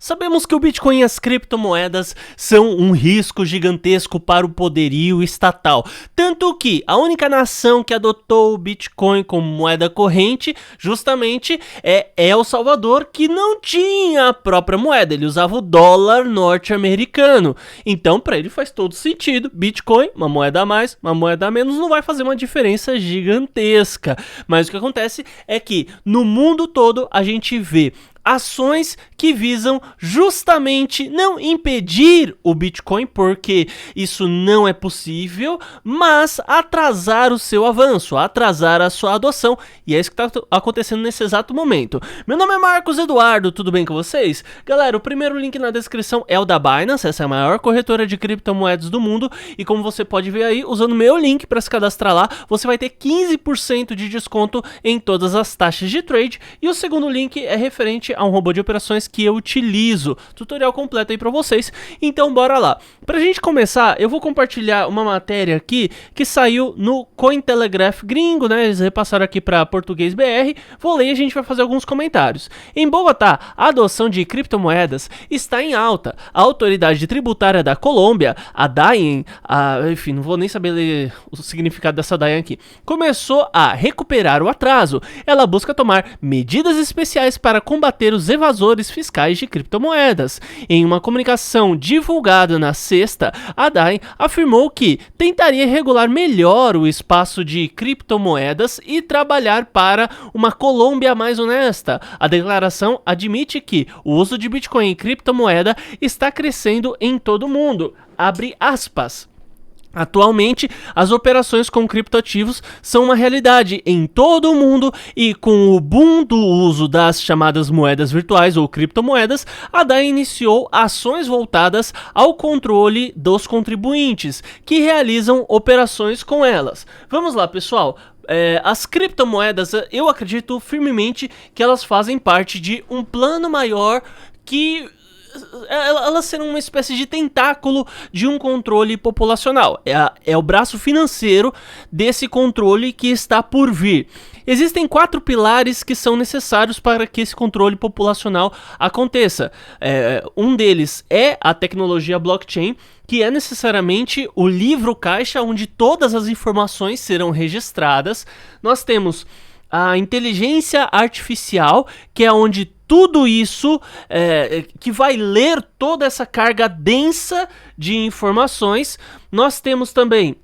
Sabemos que o Bitcoin e as criptomoedas são um risco gigantesco para o poderio estatal, tanto que a única nação que adotou o Bitcoin como moeda corrente justamente é El Salvador, que não tinha a própria moeda, ele usava o dólar norte-americano. Então para ele faz todo sentido, Bitcoin, uma moeda a mais, uma moeda a menos, não vai fazer uma diferença gigantesca. Mas o que acontece é que no mundo todo a gente vê ações que visam justamente não impedir o Bitcoin, porque isso não é possível, mas atrasar o seu avanço, atrasar a sua adoção, e é isso que está acontecendo nesse exato momento. Meu nome é Marcos Eduardo, tudo bem com vocês? Galera, o primeiro link na descrição é o da Binance, essa é a maior corretora de criptomoedas do mundo, e como você pode ver aí, usando o meu link para se cadastrar lá, você vai ter 15% de desconto em todas as taxas de trade, e o segundo link é referente a um robô de operações que eu utilizo. Tutorial completo aí pra vocês, então bora lá. Pra gente começar, eu vou compartilhar uma matéria aqui que saiu no Cointelegraph gringo, né? Eles repassaram aqui pra português BR. Vou ler e a gente vai fazer alguns comentários. Em Bogotá, a adoção de criptomoedas está em alta. A autoridade tributária da Colômbia, a DAIN, enfim, não vou nem saber ler o significado dessa DAIN aqui, começou a recuperar o atraso. Ela busca tomar medidas especiais para combater os evasores fiscais de criptomoedas. Em uma comunicação divulgada na sexta, a DAIN afirmou que tentaria regular melhor o espaço de criptomoedas e trabalhar para uma Colômbia mais honesta. A declaração admite que o uso de Bitcoin e criptomoeda está crescendo em todo o mundo. Abre aspas. Atualmente, as operações com criptoativos são uma realidade em todo o mundo e com o boom do uso das chamadas moedas virtuais ou criptomoedas, a DAI iniciou ações voltadas ao controle dos contribuintes que realizam operações com elas. Vamos lá, pessoal. As criptomoedas, eu acredito firmemente que elas fazem parte de um plano maior que elas serão uma espécie de tentáculo de um controle populacional. É o braço financeiro desse controle que está por vir. Existem 4 pilares que são necessários para que esse controle populacional aconteça. Um deles é a tecnologia blockchain, que é necessariamente o livro caixa onde todas as informações serão registradas. Nós temos a inteligência artificial, que é onde tudo isso que vai ler toda essa carga densa de informações. Nós temos também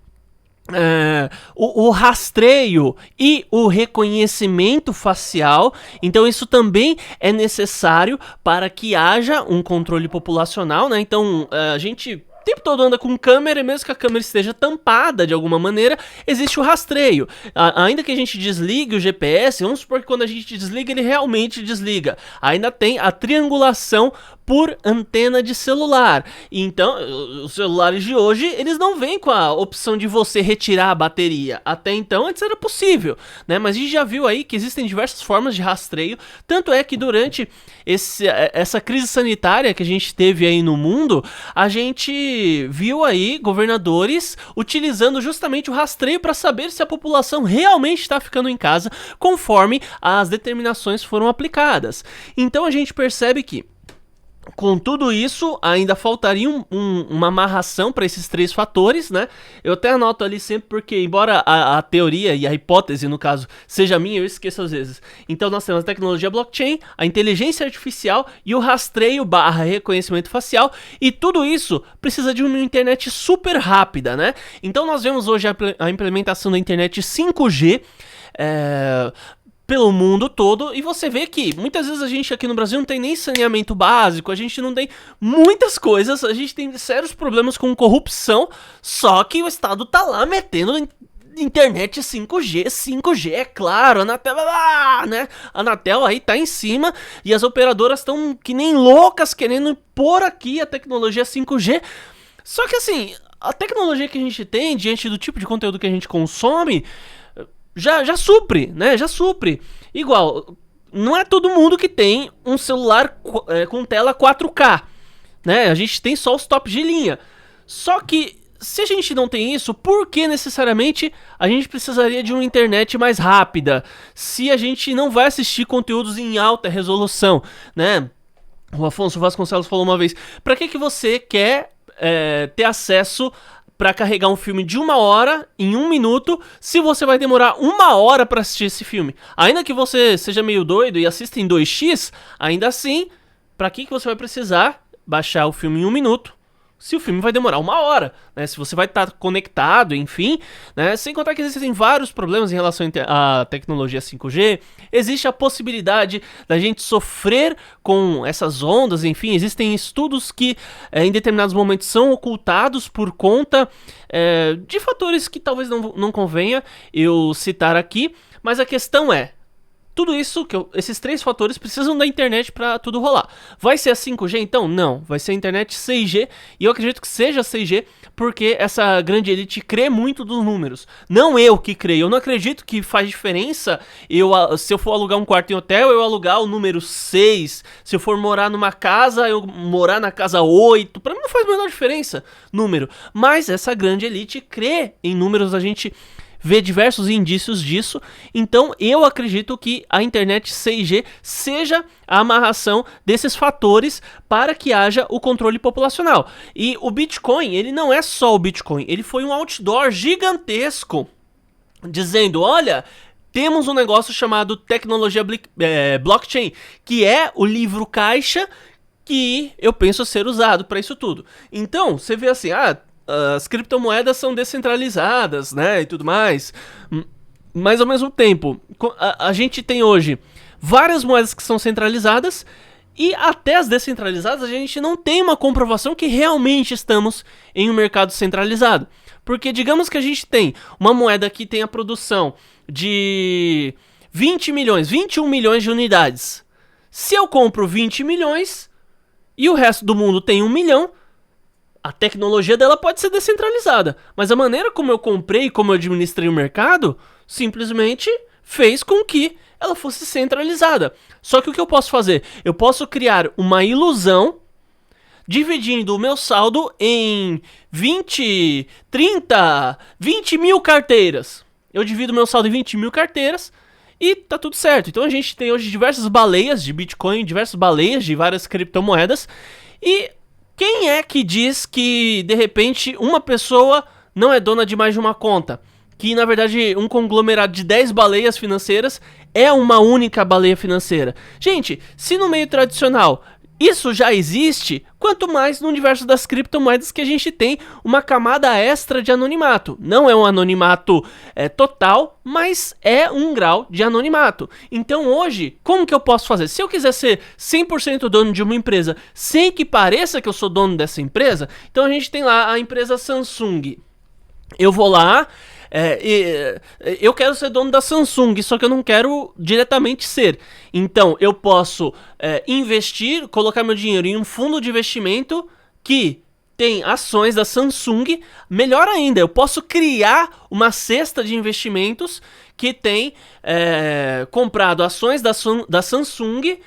o rastreio e o reconhecimento facial. Então isso também é necessário para que haja um controle populacional, né? Então a gente o tempo todo anda com câmera, e mesmo que a câmera esteja tampada de alguma maneira, existe o rastreio. Ainda que a gente desligue o GPS, vamos supor que quando a gente desliga, ele realmente desliga. Ainda tem a triangulação por antena de celular. Então, os celulares de hoje, eles não vêm com a opção de você retirar a bateria. Até então, antes era possível, né? Mas a gente já viu aí que existem diversas formas de rastreio. Tanto é que durante essa crise sanitária que a gente teve aí no mundo, a gente viu aí governadores utilizando justamente o rastreio para saber se a população realmente está ficando em casa conforme as determinações foram aplicadas. Então a gente percebe que com tudo isso, ainda faltaria uma amarração para esses 3 fatores, né? Eu até anoto ali sempre porque, embora a teoria e a hipótese, no caso, seja minha, eu esqueço às vezes. Então nós temos a tecnologia blockchain, a inteligência artificial e o rastreio / reconhecimento facial, e tudo isso precisa de uma internet super rápida, né? Então nós vemos hoje a implementação da internet 5G, pelo mundo todo, e você vê que muitas vezes a gente aqui no Brasil não tem nem saneamento básico, a gente não tem muitas coisas, a gente tem sérios problemas com corrupção, só que o Estado tá lá metendo internet 5G, é claro, a Anatel, né? A Anatel aí tá em cima e as operadoras estão que nem loucas querendo pôr aqui a tecnologia 5G, só que assim, a tecnologia que a gente tem diante do tipo de conteúdo que a gente consome já supre, né? Já supre. Igual, não é todo mundo que tem um celular com tela 4K, né? A gente tem só os tops de linha. Só que se a gente não tem isso, por que necessariamente a gente precisaria de uma internet mais rápida? Se a gente não vai assistir conteúdos em alta resolução, né? O Afonso Vasconcelos falou uma vez: pra que você quer ter acesso pra carregar um filme de 1 hora em 1 minuto se você vai demorar 1 hora pra assistir esse filme? Ainda que você seja meio doido e assista em 2x, ainda assim, pra que você vai precisar baixar o filme em 1 minuto se o filme vai demorar 1 hora, né? Se você vai estar conectado, enfim, né? Sem contar que existem vários problemas em relação à tecnologia 5G. Existe a possibilidade da gente sofrer com essas ondas, enfim, existem estudos que em determinados momentos são ocultados por conta de fatores que talvez não convenha eu citar aqui, mas a questão é: tudo isso, esses 3 fatores precisam da internet pra tudo rolar. Vai ser a 5G então? Não, vai ser a internet 6G, e eu acredito que seja 6G porque essa grande elite crê muito dos números. Não eu que creio, eu não acredito que faz diferença se eu for alugar um quarto em hotel, eu alugar o número 6, se eu for morar numa casa, eu morar na casa 8, pra mim não faz a menor diferença número, mas essa grande elite crê em números, a gente vê diversos indícios disso. Então eu acredito que a internet 6G seja a amarração desses fatores para que haja o controle populacional. E o Bitcoin, ele não é só o Bitcoin, ele foi um outdoor gigantesco dizendo: olha, temos um negócio chamado tecnologia blockchain, que é o livro caixa que eu penso ser usado para isso tudo. Então, você vê assim, as criptomoedas são descentralizadas, né, e tudo mais, mas ao mesmo tempo, a gente tem hoje várias moedas que são centralizadas, e até as descentralizadas a gente não tem uma comprovação que realmente estamos em um mercado centralizado. Porque digamos que a gente tem uma moeda que tem a produção de 21 milhões de unidades. Se eu compro 20 milhões e o resto do mundo tem 1 milhão, a tecnologia dela pode ser descentralizada, mas a maneira como eu comprei e como eu administrei o mercado simplesmente fez com que ela fosse centralizada. Só que o que eu posso fazer? Eu posso criar uma ilusão dividindo o meu saldo em 20, 30, 20 mil carteiras. Eu divido meu saldo em 20 mil carteiras e tá tudo certo. Então a gente tem hoje diversas baleias de Bitcoin, diversas baleias de várias criptomoedas, e quem é que diz que, de repente, uma pessoa não é dona de mais de uma conta? Que, na verdade, um conglomerado de 10 baleias financeiras é uma única baleia financeira. Gente, se no meio tradicional isso já existe, quanto mais no universo das criptomoedas, que a gente tem uma camada extra de anonimato. Não é um anonimato total, mas é um grau de anonimato. Então hoje, como que eu posso fazer? Se eu quiser ser 100% dono de uma empresa, sem que pareça que eu sou dono dessa empresa, então a gente tem lá a empresa Samsung. Eu vou lá, eu quero ser dono da Samsung, só que eu não quero diretamente ser. Então eu posso investir, colocar meu dinheiro em um fundo de investimento que tem ações da Samsung. Melhor ainda, eu posso criar uma cesta de investimentos que tem comprado ações da Samsung,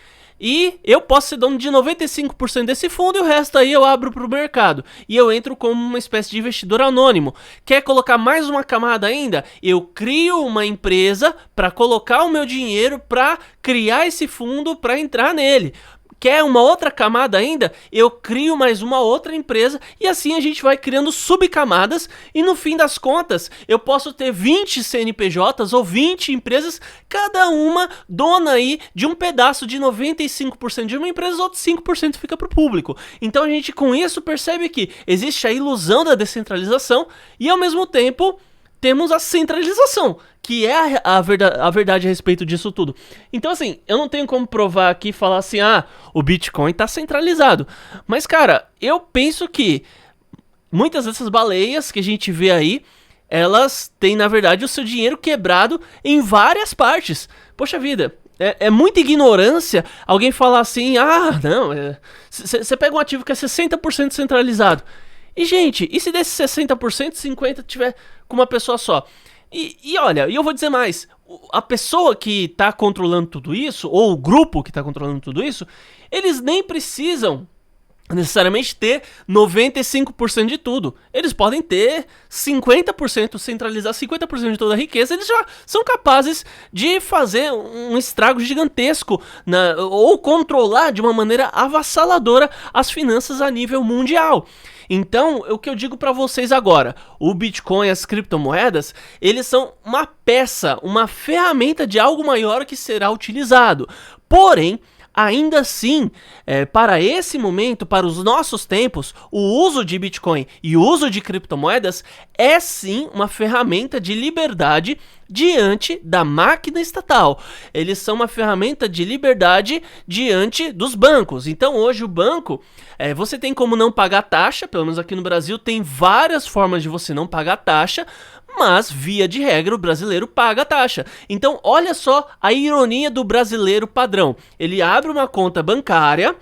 e eu posso ser dono de 95% desse fundo e o resto aí eu abro para o mercado. E eu entro como uma espécie de investidor anônimo. Quer colocar mais uma camada ainda? Eu crio uma empresa para colocar o meu dinheiro, para criar esse fundo, para entrar nele. Quer uma outra camada ainda? Eu crio mais uma outra empresa, e assim a gente vai criando subcamadas, e no fim das contas eu posso ter 20 CNPJs ou 20 empresas, cada uma dona aí de um pedaço de 95% de uma empresa, outros 5% fica para o público. Então a gente com isso percebe que existe a ilusão da descentralização e ao mesmo tempo temos a centralização, que é a verdade a respeito disso tudo. Então assim, eu não tenho como provar aqui e falar assim, o Bitcoin tá centralizado. Mas cara, eu penso que muitas dessas baleias que a gente vê aí, elas têm na verdade o seu dinheiro quebrado em várias partes. Poxa vida, é muita ignorância alguém falar assim, não, você pega um ativo que é 60% centralizado. E gente, e se desse 60%, 50% tiver com uma pessoa só? E olha, eu vou dizer mais, a pessoa que está controlando tudo isso, ou o grupo que está controlando tudo isso, eles nem precisam necessariamente ter 95% de tudo. Eles podem ter 50%, centralizar 50% de toda a riqueza. Eles já são capazes de fazer um estrago gigantesco ou controlar de uma maneira avassaladora as finanças a nível mundial. Então, o que eu digo pra vocês agora, o Bitcoin e as criptomoedas, eles são uma peça, uma ferramenta de algo maior que será utilizado. Porém, ainda assim, para esse momento, para os nossos tempos, o uso de Bitcoin e o uso de criptomoedas é sim uma ferramenta de liberdade diante da máquina estatal. Eles são uma ferramenta de liberdade diante dos bancos. Então hoje o banco, você tem como não pagar taxa, pelo menos aqui no Brasil tem várias formas de você não pagar taxa, mas, via de regra, o brasileiro paga a taxa. Então, olha só a ironia do brasileiro padrão. Ele abre uma conta bancária,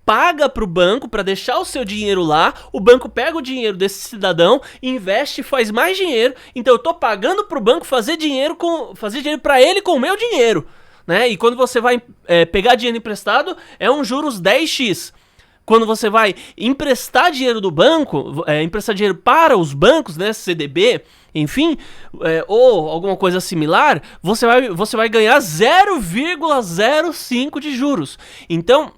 paga pro banco para deixar o seu dinheiro lá, o banco pega o dinheiro desse cidadão, investe e faz mais dinheiro. Então, eu tô pagando pro banco fazer dinheiro para ele com o meu dinheiro, né? E quando você vai pegar dinheiro emprestado, é um juros 10x. Quando você vai emprestar dinheiro do banco, emprestar dinheiro para os bancos, né, CDB, enfim, ou alguma coisa similar, você vai ganhar 0,05 de juros. Então,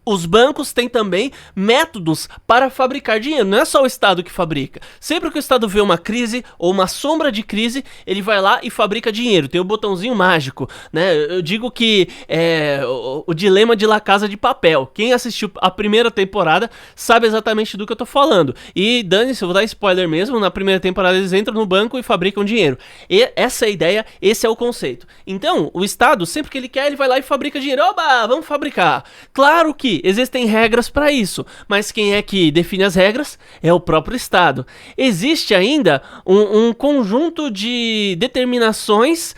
os bancos têm também métodos para fabricar dinheiro, não é só o Estado que fabrica. Sempre que o Estado vê uma crise ou uma sombra de crise, ele vai lá e fabrica dinheiro, tem o botãozinho mágico, né? Eu digo que é o dilema de La Casa de Papel. Quem assistiu a primeira temporada sabe exatamente do que eu tô falando. E dane-se, eu vou dar spoiler mesmo, na primeira temporada eles entram no banco e fabricam dinheiro. E essa é a ideia, esse é o conceito. Então, o Estado, sempre que ele quer, ele vai lá e fabrica dinheiro. Oba, vamos fabricar. Claro que existem regras para isso, mas quem é que define as regras é o próprio Estado. Existe ainda um conjunto de determinações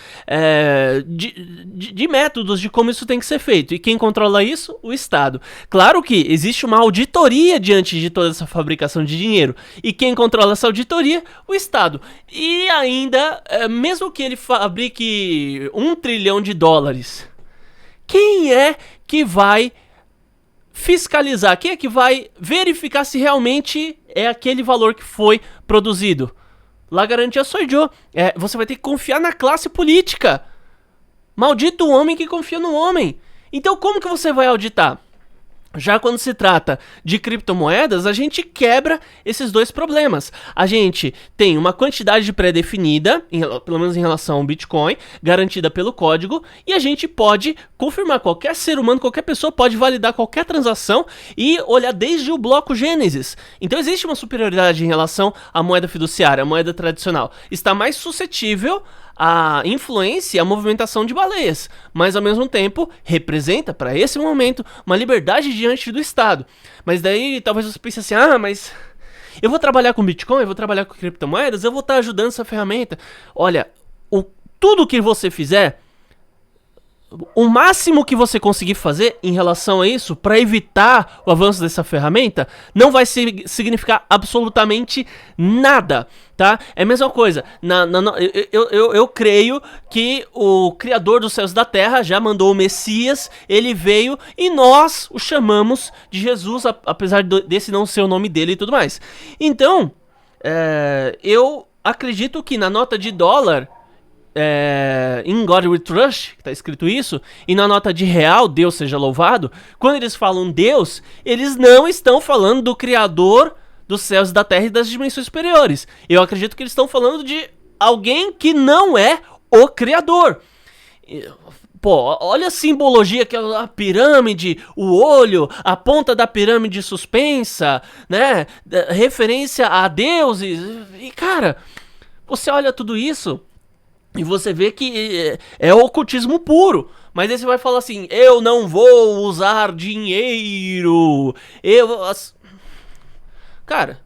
de métodos de como isso tem que ser feito. E quem controla isso? O Estado. Claro que existe uma auditoria diante de toda essa fabricação de dinheiro. E quem controla essa auditoria? O Estado. E ainda, mesmo que ele fabrique $1 trilhão, quem é que vai fiscalizar? Quem é que vai verificar se realmente é aquele valor que foi produzido? La garantia soy yo. Você vai ter que confiar na classe política. Maldito o homem que confia no homem. Então como que você vai auditar? Já quando se trata de criptomoedas, a gente quebra esses dois problemas. A gente tem uma quantidade pré-definida, pelo menos em relação ao Bitcoin, garantida pelo código, e a gente pode confirmar, qualquer ser humano, qualquer pessoa pode validar qualquer transação e olhar desde o bloco Gênesis. Então existe uma superioridade em relação à moeda fiduciária, a moeda tradicional. Está mais suscetível a influência e a movimentação de baleias, mas ao mesmo tempo representa para esse momento uma liberdade diante do Estado. Mas daí talvez você pense assim, mas eu vou trabalhar com Bitcoin, eu vou trabalhar com criptomoedas, eu vou estar ajudando essa ferramenta. Olha, tudo que você fizer, o máximo que você conseguir fazer em relação a isso, para evitar o avanço dessa ferramenta, não vai significar absolutamente nada, tá? É a mesma coisa. Eu creio que o Criador dos céus e da terra já mandou o Messias, ele veio e nós o chamamos de Jesus, apesar desse não ser o nome dele e tudo mais. Então, eu acredito que na nota de dólar, In God We Trust, que tá escrito isso, e na nota de real, Deus seja louvado, quando eles falam Deus, eles não estão falando do Criador dos céus e da terra e das dimensões superiores. Eu acredito que eles estão falando de alguém que não é o Criador. Pô, olha a simbologia, aquela pirâmide, o olho, a ponta da pirâmide suspensa, né, referência a deuses, e cara, você olha tudo isso e você vê que é ocultismo puro. Mas aí você vai falar assim, eu não vou usar dinheiro. Cara,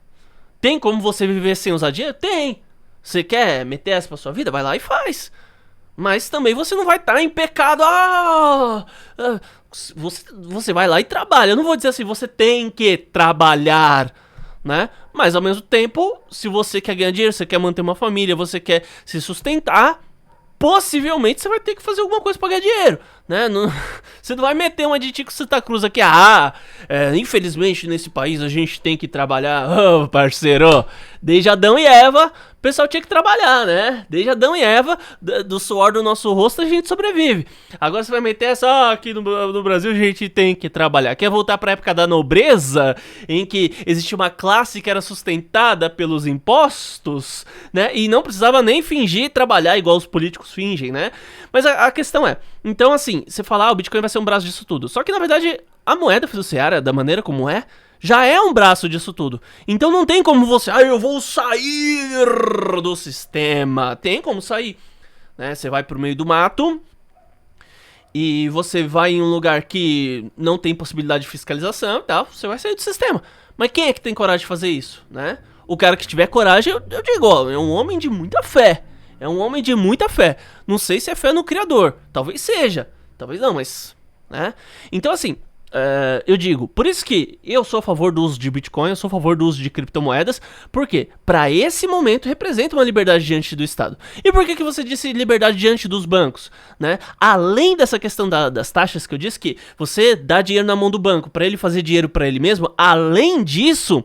tem como você viver sem usar dinheiro? Tem. Você quer meter essa pra sua vida? Vai lá e faz. Mas também você não vai estar em pecado. Você vai lá e trabalha. Eu não vou dizer assim, você tem que trabalhar, né? Mas ao mesmo tempo, se você quer ganhar dinheiro, você quer manter uma família, você quer se sustentar, possivelmente você vai ter que fazer alguma coisa pra ganhar dinheiro, né? Você não vai meter uma de Tico Santa Cruz aqui. Infelizmente nesse país a gente tem que trabalhar. Ô, parceiro, desde Adão e Eva, o pessoal tinha que trabalhar, né? Desde Adão e Eva, do suor do nosso rosto a gente sobrevive. Agora você vai meter essa, aqui no Brasil a gente tem que trabalhar. Quer voltar pra época da nobreza, em que existia uma classe que era sustentada pelos impostos, né? E não precisava nem fingir trabalhar igual os políticos fingem, né? Mas a questão é, então assim, você fala, o Bitcoin vai ser um braço disso tudo. Só que na verdade, a moeda fiduciária, da maneira como é, já é um braço disso tudo. Então não tem como você, eu vou sair do sistema. Tem como sair, né? Você vai pro meio do mato e você vai em um lugar que não tem possibilidade de fiscalização e tal, você vai sair do sistema. Mas quem é que tem coragem de fazer isso, né? O cara que tiver coragem, eu digo, ó, é um homem de muita fé. É um homem de muita fé. Não sei se é fé no Criador. Talvez seja. Talvez não, mas... né? Então, assim, eu digo, por isso que eu sou a favor do uso de Bitcoin, eu sou a favor do uso de criptomoedas, porque para esse momento representa uma liberdade diante do Estado. E por que você disse liberdade diante dos bancos, né? Além dessa questão das taxas que eu disse, que você dá dinheiro na mão do banco para ele fazer dinheiro para ele mesmo, além disso,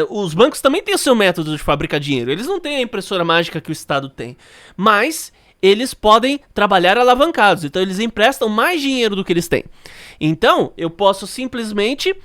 os bancos também têm o seu método de fabricar dinheiro. Eles não têm a impressora mágica que o Estado tem, mas eles podem trabalhar alavancados, então eles emprestam mais dinheiro do que eles têm. Então, eu posso simplesmente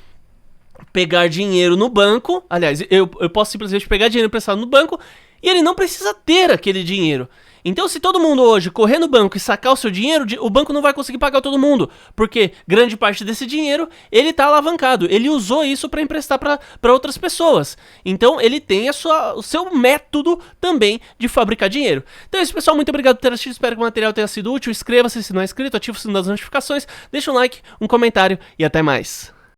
pegar dinheiro no banco, aliás, eu posso simplesmente pegar dinheiro emprestado no banco e ele não precisa ter aquele dinheiro. Então, se todo mundo hoje correr no banco e sacar o seu dinheiro, o banco não vai conseguir pagar todo mundo, porque grande parte desse dinheiro, ele tá alavancado, ele usou isso para emprestar para outras pessoas. Então, ele tem o seu método também de fabricar dinheiro. Então é isso, pessoal, muito obrigado por ter assistido, espero que o material tenha sido útil, inscreva-se se não é inscrito, ative o sino das notificações, deixa um like, um comentário e até mais.